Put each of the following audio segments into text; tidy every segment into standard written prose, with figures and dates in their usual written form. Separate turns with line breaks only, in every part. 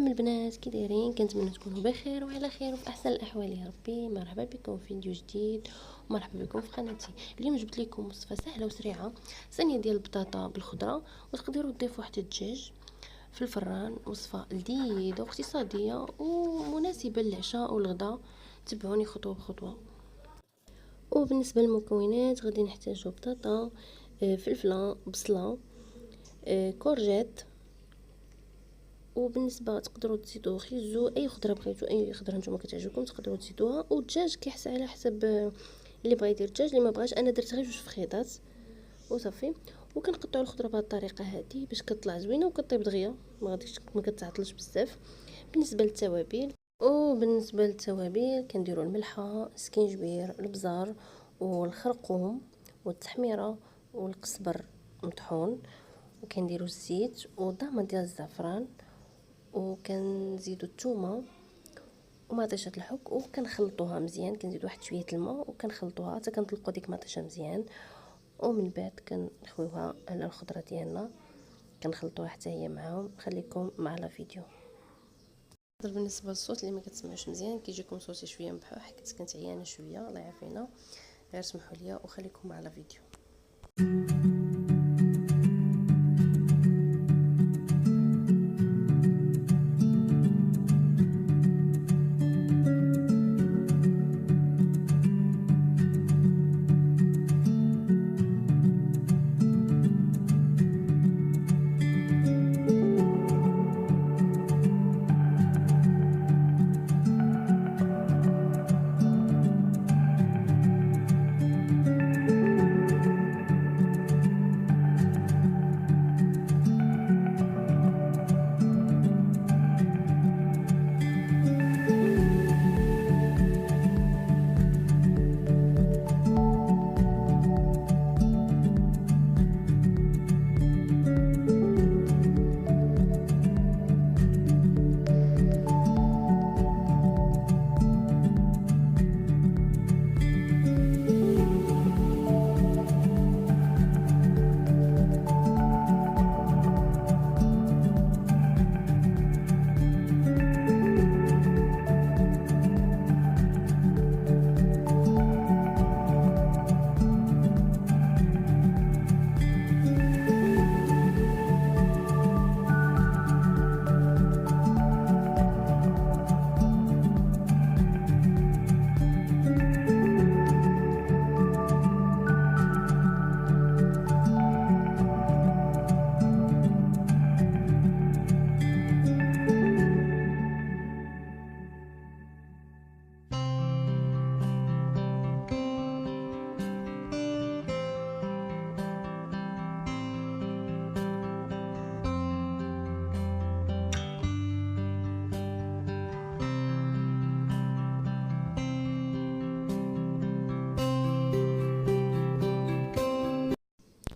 سلام البنات، كي دايرين؟ كنتمنى تكونوا بخير وعلى خير وفي احسن الاحوال يا ربي. مرحبا بكم في فيديو جديد ومرحبا بكم في قناتي. اليوم جبت لكم وصفه سهله وسريعه، صينيه ديال البطاطا بالخضره، وتقدروا تضيفوا حتى الدجاج في الفران. وصفه لذيذه واقتصاديه ومناسبه للعشاء والغداء. تبعوني خطوه بخطوه. وبالنسبه للمكونات غادي نحتاجوا بطاطا، فلفله، بصله، كورجيت، وبالنسبه تقدروا تزيدوا خيزو، اي خضره بغيتو، اي خضره نتوما كتعجبكم تقدروا تزيدوها. والدجاج كيحس على حسب اللي بغى يدير الدجاج، اللي ما بغاش. انا درت غير 2 فخيطات وصافي. وكنقطعوا الخضره بهذه الطريقه هذه باش كتطلع زوينه وكطيب دغيا، ما كتعطلش بزاف. بالنسبه للتوابل كنديروا الملحه، السكينجبير، البزار والخرقوم والتحميره والقزبر مطحون، وكنديروا الزيت وضامه ديال الزعفران، وكنزيدوا الثومه ومطيشه الحك، وكنخلطوها مزيان. كنزيد واحد شويه الماء وكنخلطوها حتى كنطلقوا ديك المطيشه مزيان. ومن بعد كنخويوها على الخضره ديالنا، كنخلطوها حتى هي معاهم. خليكم مع لا فيديو. بالنسبه للصوت اللي ما كتسمعوش مزيان، كيجيكم صوتي شويه مبحوح حيت كنت عيانه شويه، الله يعافينا، غير سمحوا لي وخليكم مع لا فيديو.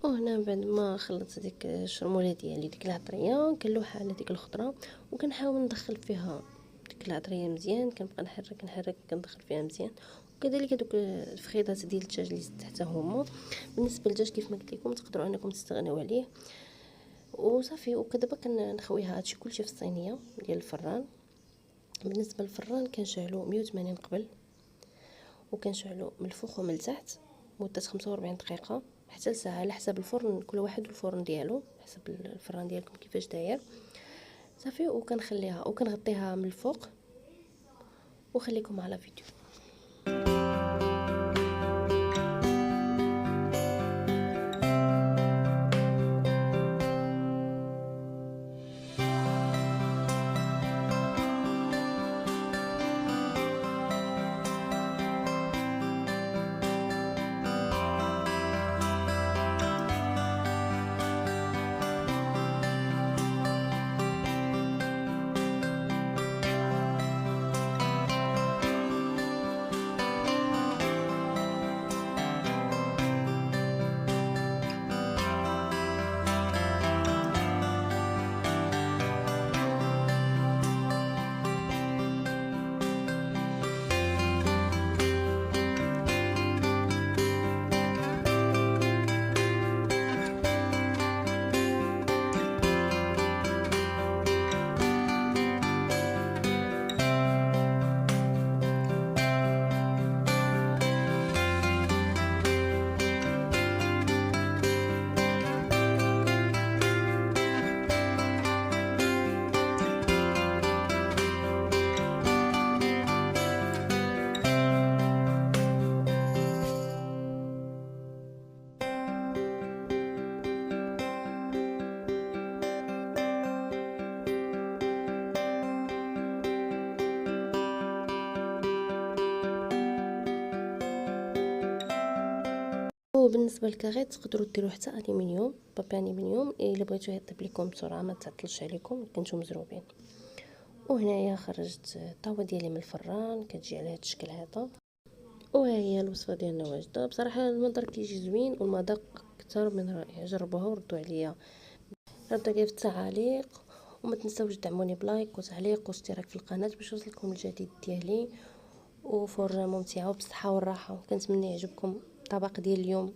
وهنا بعد ما خلطت ديك الشرموله ديالي، ديك العطريه، كنلوحها على ديك الخضره وكنحاول ندخل فيها ديك العطريه مزيان. كنبقى نحرك كندخل فيها مزيان. وكذلك هذوك الفخيطات ديال الدجاج اللي زدت حتى هما. بالنسبه للدجاج كيف ما قلت لكم تقدروا انكم تستغنوا عليه وصافي. ودابا كنخويها هادشي كلشي في الصينيه ديال الفران. بالنسبه للفران كنشعلو 180 قبل، وكنشعلو من الفوق ومن التحت مده 45 دقيقه حتى لساعه على حسب الفرن، كل واحد والفرن ديالو، حسب الفران ديالكم كيفاش داير. صافي وكنخليها وكنغطيها من الفوق. وخليكم على فيديو. وبالنسبه للكاغيط تقدروا ديروا حتى الومنيوم، بابي الومنيوم الا بغيتو يطيب لكم بسرعه ما تعطلش عليكم كنتو مزروبين. وهنايا خرجت الطاوه ديالي من الفران كتجي على هذا الشكل هذا. وها هي الوصفه ديالنا واجده بصراحه، المنظر كيجي زوين والمذاق اكثر من رائع. جربوها وردوا عليا في التعاليق، وما تنساوش دعموني بلايك وتعليق واشتراك في القناه باش يوصلكم الجديد ديالي. وفرجه ممتعه وبالصحه والراحه، كنتمنى يعجبكم الطبق ديال اليوم.